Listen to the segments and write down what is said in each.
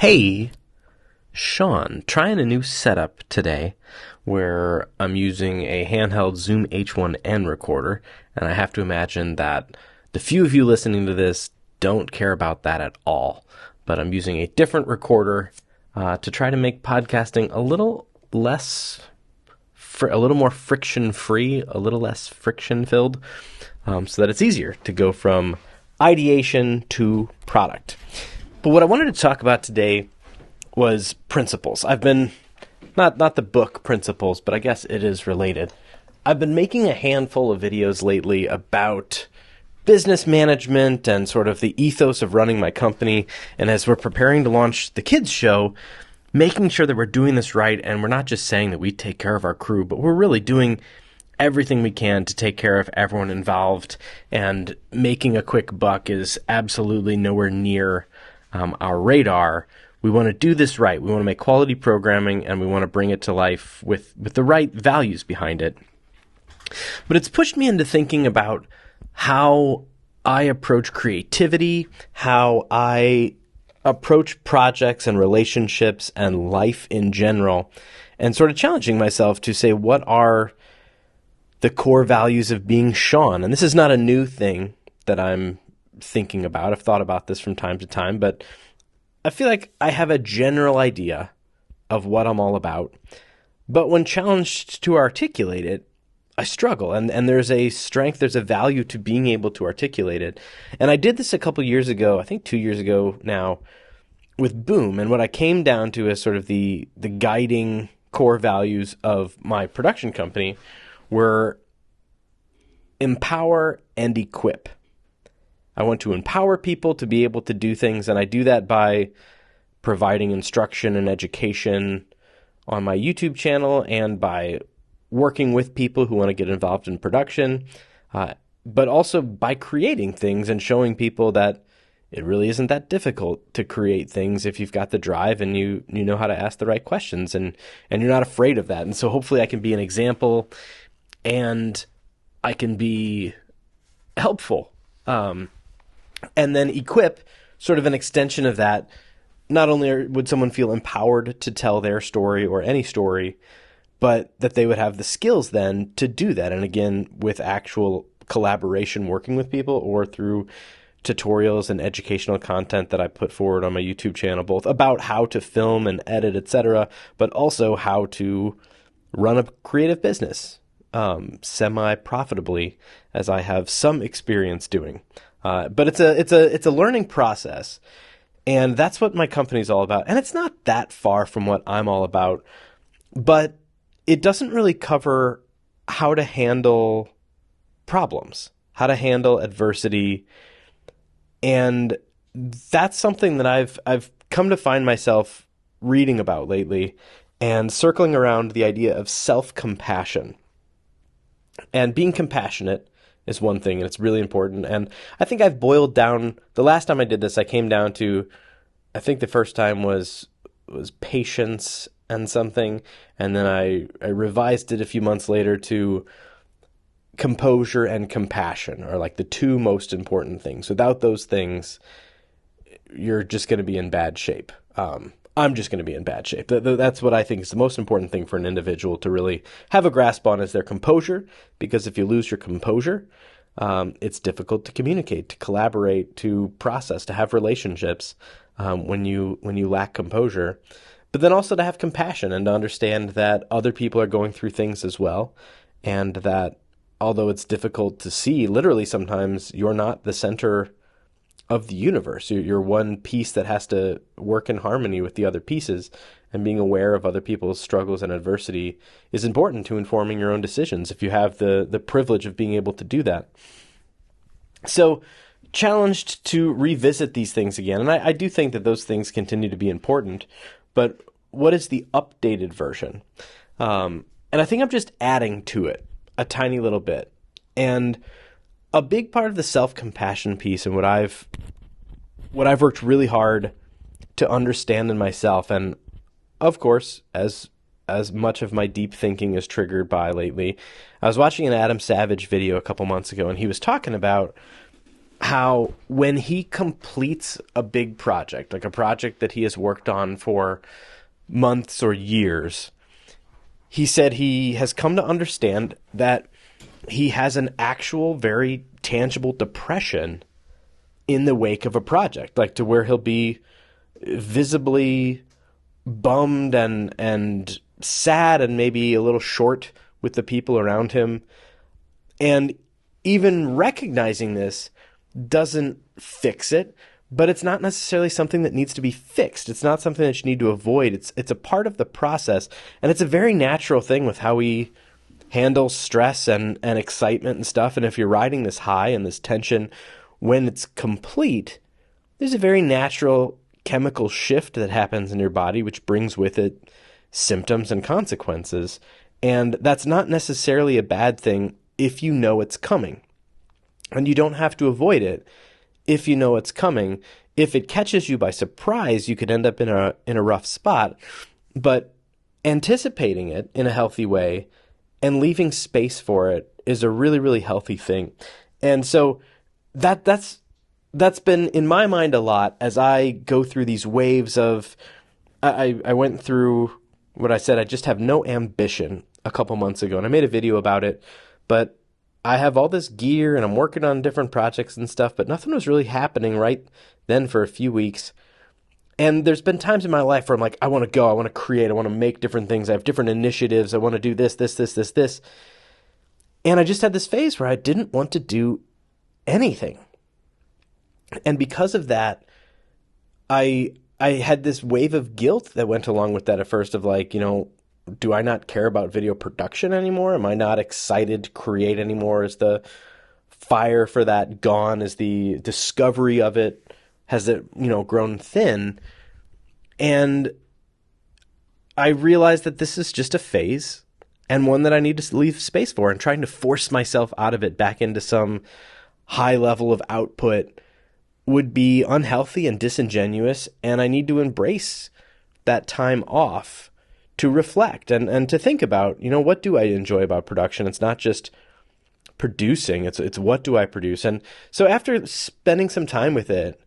Hey, Shaun, trying a new setup today where I'm using a handheld Zoom H1N recorder, and I have to imagine that the few of you listening to this don't care about that at all. But I'm using a different recorder to try to make podcasting a little more friction-free, a little less friction-filled, so that it's easier to go from ideation to product. But what I wanted to talk about today was principles. I've been, not the book Principles, but I guess it is related. I've been making a handful of videos lately about business management and sort of the ethos of running my company. And as we're preparing to launch the kids show, making sure that we're doing this right, and we're not just saying that we take care of our crew, but we're really doing everything we can to take care of everyone involved, and making a quick buck is absolutely nowhere near our radar. We want to do this right. We want to make quality programming, and we want to bring it to life with the right values behind it. But it's pushed me into thinking about how I approach creativity, how I approach projects and relationships and life in general, and sort of challenging myself to say, what are the core values of being Shaun? And this is not a new thing that I'm thinking about. I've thought about this from time to time, but I feel like I have a general idea of what I'm all about. But when challenged to articulate it, I struggle. And there's a strength, there's a value to being able to articulate it. And I did this a couple years ago, I think 2 years ago now, with Boom. And what I came down to as sort of the guiding core values of my production company were empower and equip. I want to empower people to be able to do things, and I do that by providing instruction and education on my YouTube channel and by working with people who want to get involved in production, but also by creating things and showing people that it really isn't that difficult to create things if you've got the drive and you know how to ask the right questions, and you're not afraid of that. And so hopefully I can be an example and I can be helpful. And then equip, sort of an extension of that. Not only would someone feel empowered to tell their story or any story, but that they would have the skills then to do that. And again, with actual collaboration, working with people, or through tutorials and educational content that I put forward on my YouTube channel, both about how to film and edit, etc., but also how to run a creative business semi-profitably, as I have some experience doing. But it's a learning process, and that's what my company's all about. And it's not that far from what I'm all about, but it doesn't really cover how to handle problems, how to handle adversity, and that's something that I've come to find myself reading about lately and circling around the idea of self-compassion. And being compassionate is one thing, and it's really important. And I think I've boiled down, the last time I did this, I came down to, I think the first time was patience and something, and then I revised it a few months later to composure and compassion are like the two most important things. Without those things, you're just going to be in bad shape. I'm just going to be in bad shape. That's what I think is the most important thing for an individual to really have a grasp on, is their composure, because if you lose your composure, it's difficult to communicate, to collaborate, to process, to have relationships when you lack composure. But then also to have compassion and to understand that other people are going through things as well, and that although it's difficult to see, literally sometimes you're not the center of the universe. You're one piece that has to work in harmony with the other pieces, and being aware of other people's struggles and adversity is important to informing your own decisions if you have the privilege of being able to do that. So challenged to revisit these things again, and I do think that those things continue to be important, but what is the updated version? And I think I'm just adding to it a tiny little bit. And a big part of the self-compassion piece, and what I've worked really hard to understand in myself, and of course, as much of my deep thinking is triggered by lately, I was watching an Adam Savage video a couple months ago, and he was talking about how when he completes a big project, like a project that he has worked on for months or years, he said he has come to understand that he has an actual, very tangible depression in the wake of a project, like to where he'll be visibly bummed and sad and maybe a little short with the people around him. And even recognizing this doesn't fix it, but it's not necessarily something that needs to be fixed. It's not something that you need to avoid. It's a part of the process, and it's a very natural thing with how we handle stress and excitement and stuff. And if you're riding this high and this tension, when it's complete, there's a very natural chemical shift that happens in your body, which brings with it symptoms and consequences. And that's not necessarily a bad thing if you know it's coming. And you don't have to avoid it if you know it's coming. If it catches you by surprise, you could end up in a rough spot. But anticipating it in a healthy way and leaving space for it is a really, really healthy thing. And so that's been in my mind a lot as I go through these waves of, I went through what I said, I just have no ambition a couple months ago, and I made a video about it, but I have all this gear and I'm working on different projects and stuff, but nothing was really happening right then for a few weeks. And there's been times in my life where I'm like, I want to go, I want to create, I want to make different things, I have different initiatives, I want to do this. And I just had this phase where I didn't want to do anything. And because of that, I had this wave of guilt that went along with that at first of like, do I not care about video production anymore? Am I not excited to create anymore? Is the fire for that gone? Is the discovery of it, has it, grown thin? And I realized that this is just a phase and one that I need to leave space for, and trying to force myself out of it back into some high level of output would be unhealthy and disingenuous. And I need to embrace that time off to reflect and to think about, what do I enjoy about production? It's not just producing, it's what do I produce? And so after spending some time with it,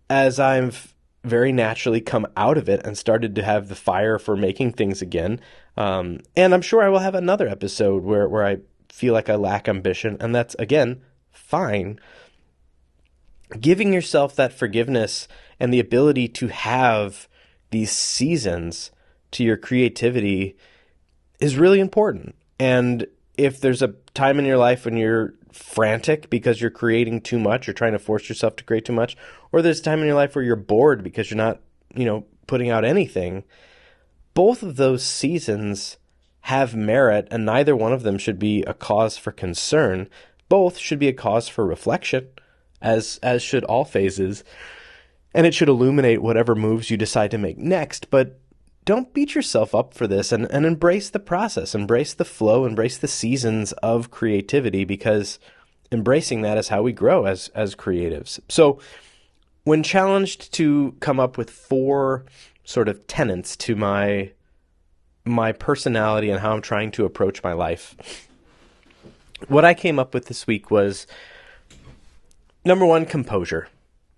as I've very naturally come out of it and started to have the fire for making things again, and I'm sure I will have another episode where I feel like I lack ambition, and that's, again, fine. Giving yourself that forgiveness and the ability to have these seasons to your creativity is really important. And if there's a time in your life when you're frantic because you're creating too much, you're trying to force yourself to create too much, or there's a time in your life where you're bored because you're not, putting out anything, both of those seasons have merit, and neither one of them should be a cause for concern. Both should be a cause for reflection, as should all phases, and it should illuminate whatever moves you decide to make next. But don't beat yourself up for this, and embrace the process, embrace the flow, embrace the seasons of creativity, because embracing that is how we grow as creatives. So when challenged to come up with 4 sort of tenets to my personality and how I'm trying to approach my life, what I came up with this week was, number 1, composure.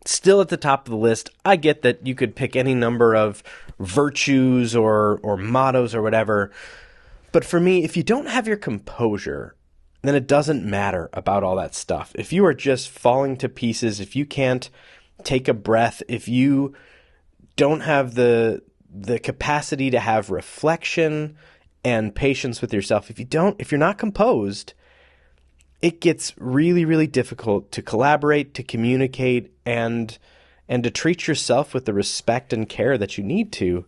Still at the top of the list. I get that you could pick any number of virtues or mottos or whatever, but for me, if you don't have your composure, then it doesn't matter about all that stuff. If you are just falling to pieces, if you can't take a breath, if you don't have the capacity to have reflection and patience with yourself, if you're not composed, it gets really, really difficult to collaborate, to communicate, and to treat yourself with the respect and care that you need to.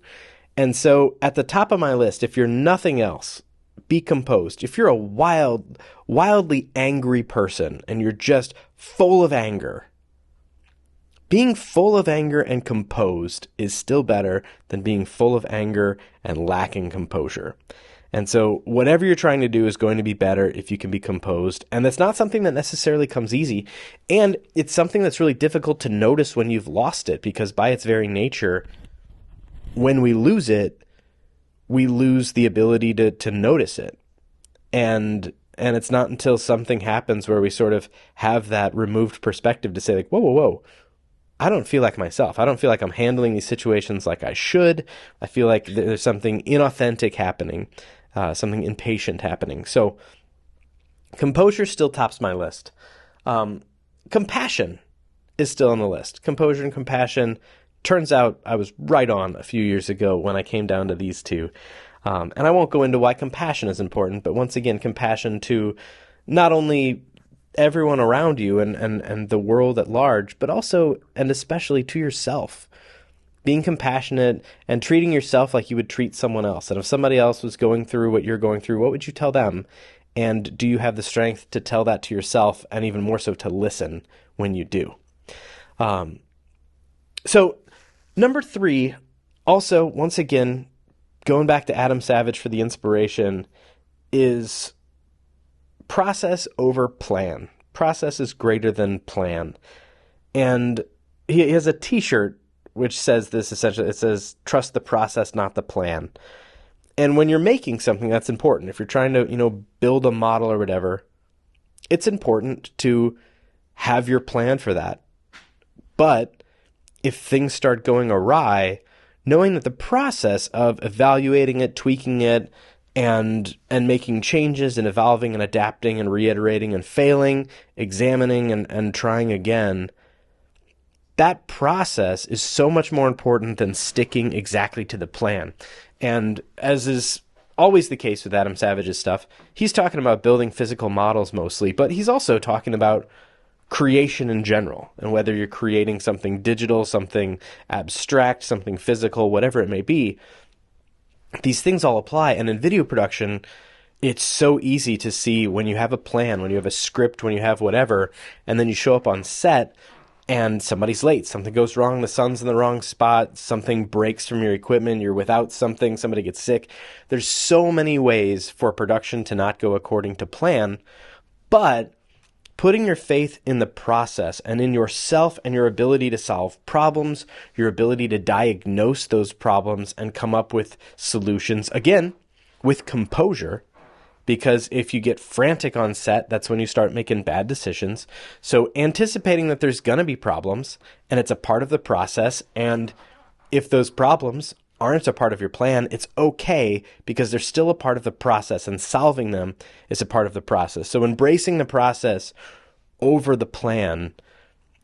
And so at the top of my list, if you're nothing else, be composed. If you're a wildly angry person and you're just full of anger, being full of anger and composed is still better than being full of anger and lacking composure. And so whatever you're trying to do is going to be better if you can be composed. And that's not something that necessarily comes easy. And it's something that's really difficult to notice when you've lost it, because by its very nature, when we lose it, we lose the ability to notice it. And And it's not until something happens where we sort of have that removed perspective to say like, whoa, whoa, whoa, I don't feel like myself. I don't feel like I'm handling these situations like I should. I feel like there's something inauthentic happening, something impatient happening. So composure still tops my list. Compassion is still on the list. Composure and compassion. Turns out I was right on a few years ago when I came down to these two. And I won't go into why compassion is important, but once again, compassion to not only everyone around you and the world at large, but also and especially to yourself. Being compassionate and treating yourself like you would treat someone else. And if somebody else was going through what you're going through, what would you tell them? And do you have the strength to tell that to yourself, and even more so to listen when you do? So number 3, also, once again, going back to Adam Savage for the inspiration, is process over plan. Process is greater than plan. And he has a t-shirt which says this essentially. It says, trust the process, not the plan. And when you're making something, that's important. If you're trying to, build a model or whatever, it's important to have your plan for that. But if things start going awry, knowing that the process of evaluating it, tweaking it, and making changes and evolving and adapting and reiterating and failing, examining and trying again, that process is so much more important than sticking exactly to the plan. And as is always the case with Adam Savage's stuff, he's talking about building physical models mostly, but he's also talking about creation in general, and whether you're creating something digital, something abstract, something physical, whatever it may be, these things all apply. And in video production, it's so easy to see when you have a plan, when you have a script, when you have whatever, and then you show up on set and somebody's late, something goes wrong, the sun's in the wrong spot, something breaks from your equipment, you're without something, somebody gets sick. There's so many ways for production to not go according to plan, but putting your faith in the process and in yourself and your ability to solve problems, your ability to diagnose those problems and come up with solutions, again, with composure, because if you get frantic on set, that's when you start making bad decisions. So anticipating that there's going to be problems and it's a part of the process, and if those problems aren't a part of your plan, it's okay because they're still a part of the process, and solving them is a part of the process. So embracing the process over the plan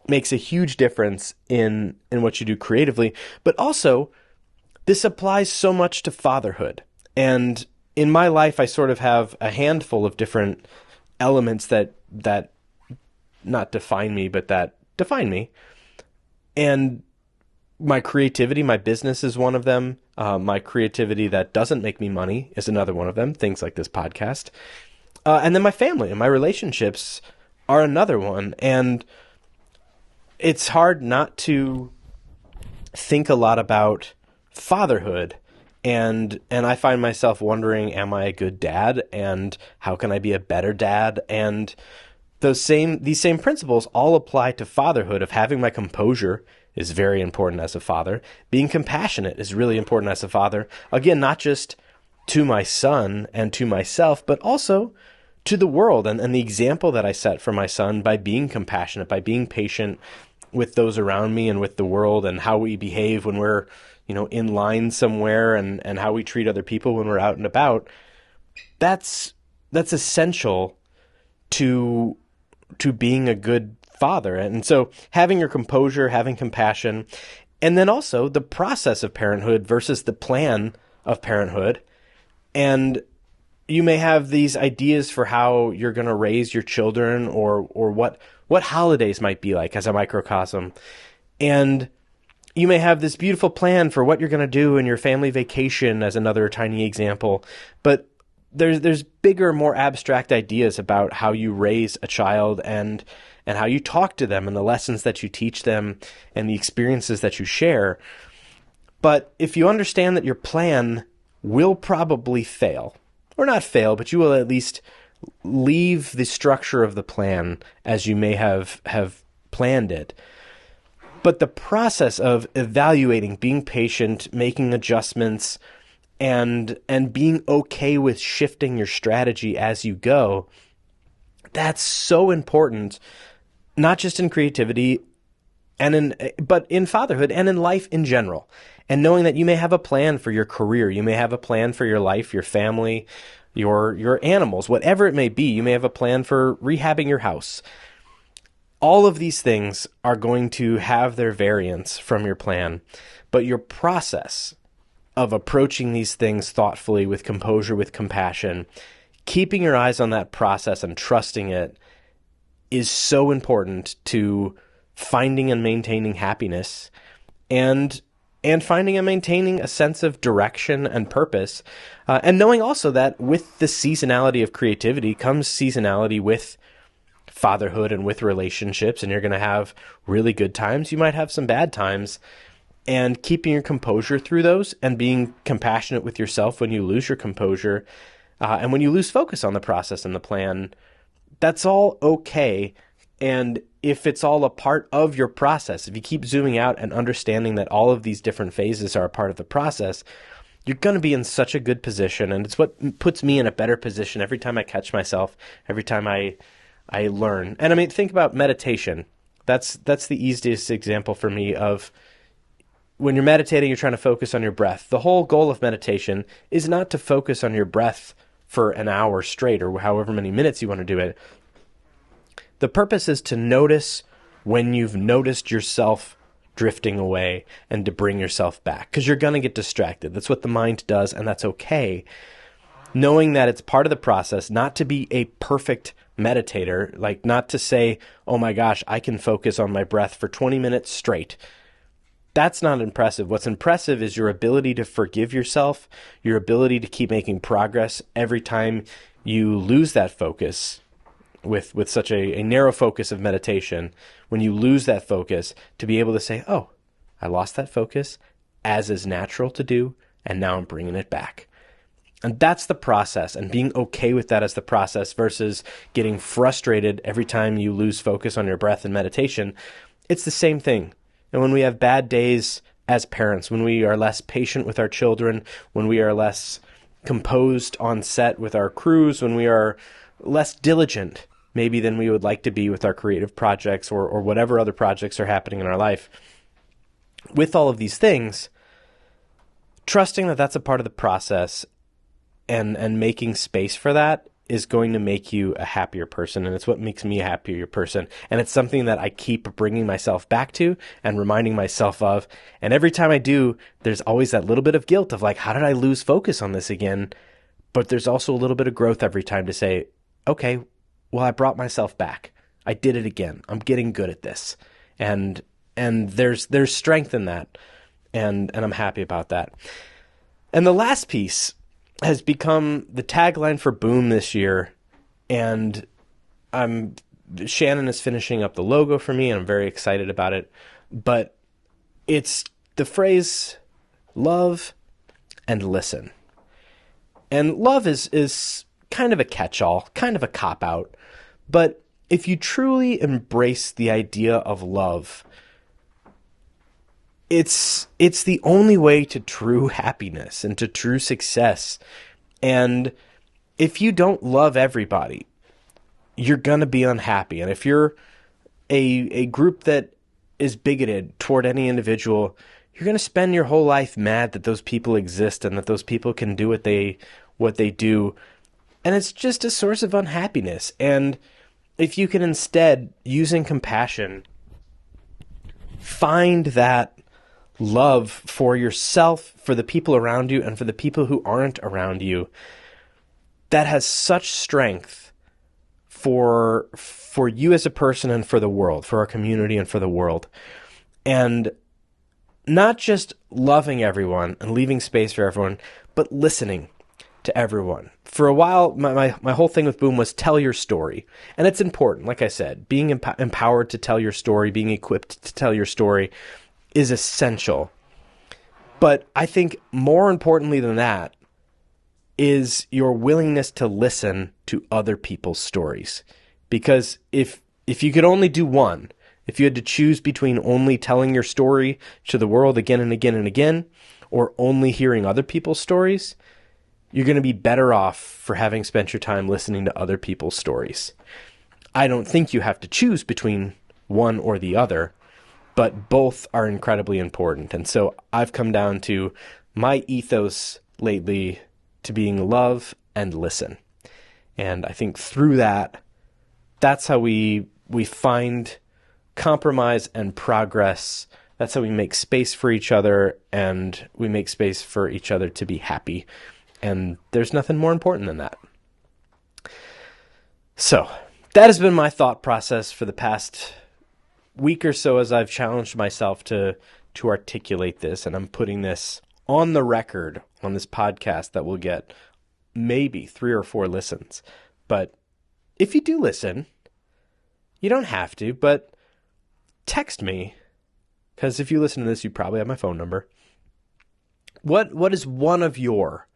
makes a huge difference in what you do creatively. But also, this applies so much to fatherhood. And in my life, I sort of have a handful of different elements that not define me, but that define me. And my creativity, my business is one of them. My creativity that doesn't make me money is another one of them, things like this podcast. And then my family and my relationships are another one. And it's hard not to think a lot about fatherhood. And I find myself wondering, am I a good dad? And how can I be a better dad? And these same principles all apply to fatherhood. Of having my composure is very important as a father. Being compassionate is really important as a father. Again, not just to my son and to myself, but also to the world and the example that I set for my son by being compassionate, by being patient with those around me and with the world, and how we behave when we're in line somewhere, and how we treat other people when we're out and about. That's essential to being a good father. And so having your composure, having compassion, and then also the process of parenthood versus the plan of parenthood. And you may have these ideas for how you're going to raise your children, or what holidays might be like as a microcosm. And you may have this beautiful plan for what you're going to do in your family vacation as another tiny example, but there's bigger, more abstract ideas about how you raise a child and how you talk to them and the lessons that you teach them and the experiences that you share. But if you understand that your plan will probably fail, or not fail, but you will at least leave the structure of the plan as you may have planned it. But the process of evaluating, being patient, making adjustments, and being okay with shifting your strategy as you go That's so important, not just in creativity but in fatherhood and in life in general. And knowing that you may have a plan for your career, you may have a plan for your life, your family, your animals, whatever it may be. You may have a plan for rehabbing your house. All of these things are going to have their variance from your plan, but your process of approaching these things thoughtfully, with composure, with compassion, keeping your eyes on that process and trusting it, is so important to finding and maintaining happiness, and finding and maintaining a sense of direction and purpose, and knowing also that with the seasonality of creativity comes seasonality with fatherhood and with relationships, and you're going to have really good times. You might have some bad times, and keeping your composure through those and being compassionate with yourself when you lose your composure, and when you lose focus on the process and the plan, that's all okay. And if it's all a part of your process, if you keep zooming out and understanding that all of these different phases are a part of the process, you're going to be in such a good position. And it's what puts me in a better position every time I catch myself, every time I learn. And I mean, think about meditation. That's the easiest example for me of when you're meditating, you're trying to focus on your breath. The whole goal of meditation is not to focus on your breath for an hour straight or however many minutes you want to do it. The purpose is to notice when you've noticed yourself drifting away and to bring yourself back, because you're going to get distracted. That's what the mind does, and that's okay. Knowing that it's part of the process, not to be a perfect meditator, like not to say, oh my gosh, I can focus on my breath for 20 minutes straight. That's not impressive. What's impressive is your ability to forgive yourself, your ability to keep making progress every time you lose that focus. With such a narrow focus of meditation, when you lose that focus, to be able to say, oh, I lost that focus, as is natural to do, and now I'm bringing it back. And that's the process, and being okay with that as the process versus getting frustrated every time you lose focus on your breath in meditation. It's the same thing. And when we have bad days as parents, when we are less patient with our children, when we are less composed on set with our crews, when we are less diligent maybe than we would like to be with our creative projects or whatever other projects are happening in our life. With all of these things, trusting that that's a part of the process and making space for that is going to make you a happier person, and it's what makes me a happier person. And it's something that I keep bringing myself back to and reminding myself of. And every time I do, there's always that little bit of guilt of like, how did I lose focus on this again? But there's also a little bit of growth every time to say, okay, well, I brought myself back. I did it again. I'm getting good at this. And there's strength in that. And I'm happy about that. And the last piece has become the tagline for Boom this year. And Shannon is finishing up the logo for me, and I'm very excited about it. But it's the phrase, love and listen. And love is kind of a catch-all, kind of a cop-out. But if you truly embrace the idea of love, it's the only way to true happiness and to true success. And if you don't love everybody, you're going to be unhappy. And if you're a group that is bigoted toward any individual, you're going to spend your whole life mad that those people exist and that those people can do what they do. And it's just a source of unhappiness. And if you can instead, using compassion, find that love for yourself, for the people around you, and for the people who aren't around you, that has such strength for you as a person and for the world, for our community and for the world. And not just loving everyone and leaving space for everyone, but listening to everyone. For a while, my whole thing with Boom was tell your story. And it's important, like I said, being empowered to tell your story, being equipped to tell your story is essential. But I think more importantly than that is your willingness to listen to other people's stories. Because if you could only do one, if you had to choose between only telling your story to the world again and again and again, or only hearing other people's stories, you're going to be better off for having spent your time listening to other people's stories. I don't think you have to choose between one or the other, but both are incredibly important. And so I've come down to my ethos lately to being love and listen. And I think through that, that's how we find compromise and progress. That's how we make space for each other, and we make space for each other to be happy. And there's nothing more important than that. So that has been my thought process for the past week or so as I've challenged myself to articulate this, and I'm putting this on the record on this podcast that will get maybe 3 or 4 listens. But if you do listen, you don't have to, but text me, because if you listen to this, you probably have my phone number. What is one of your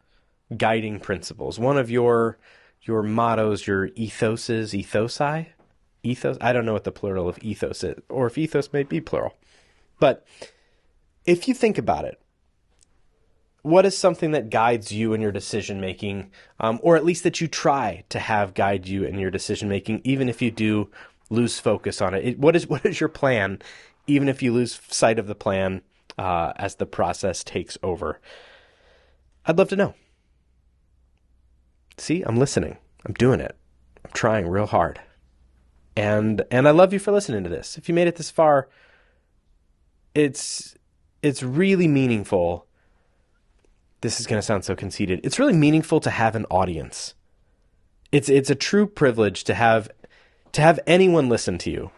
guiding principles, one of your mottos, your ethosi? Ethos? I don't know what the plural of ethos is, or if ethos may be plural. But if you think about it, what is something that guides you in your decision making, or at least that you try to have guide you in your decision making, even if you do lose focus on it? What is your plan, even if you lose sight of the plan as the process takes over? I'd love to know. See, I'm listening. I'm doing it. I'm trying real hard. And I love you for listening to this. If you made it this far, it's really meaningful. This is going to sound so conceited. It's really meaningful to have an audience. It's a true privilege to have anyone listen to you.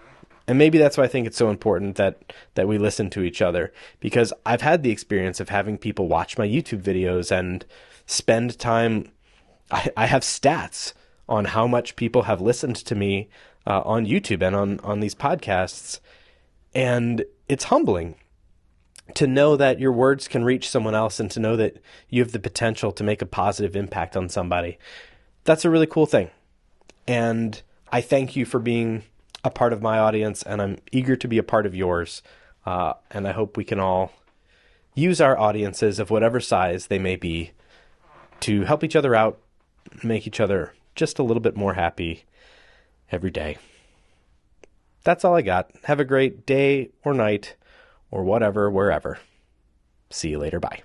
And maybe that's why I think it's so important that we listen to each other, because I've had the experience of having people watch my YouTube videos and spend time. I have stats on how much people have listened to me on YouTube and on these podcasts. And it's humbling to know that your words can reach someone else and to know that you have the potential to make a positive impact on somebody. That's a really cool thing. And I thank you for being a part of my audience, and I'm eager to be a part of yours. And I hope we can all use our audiences of whatever size they may be to help each other out, make each other just a little bit more happy every day. That's all I got. Have a great day or night or whatever, wherever. See you later. Bye.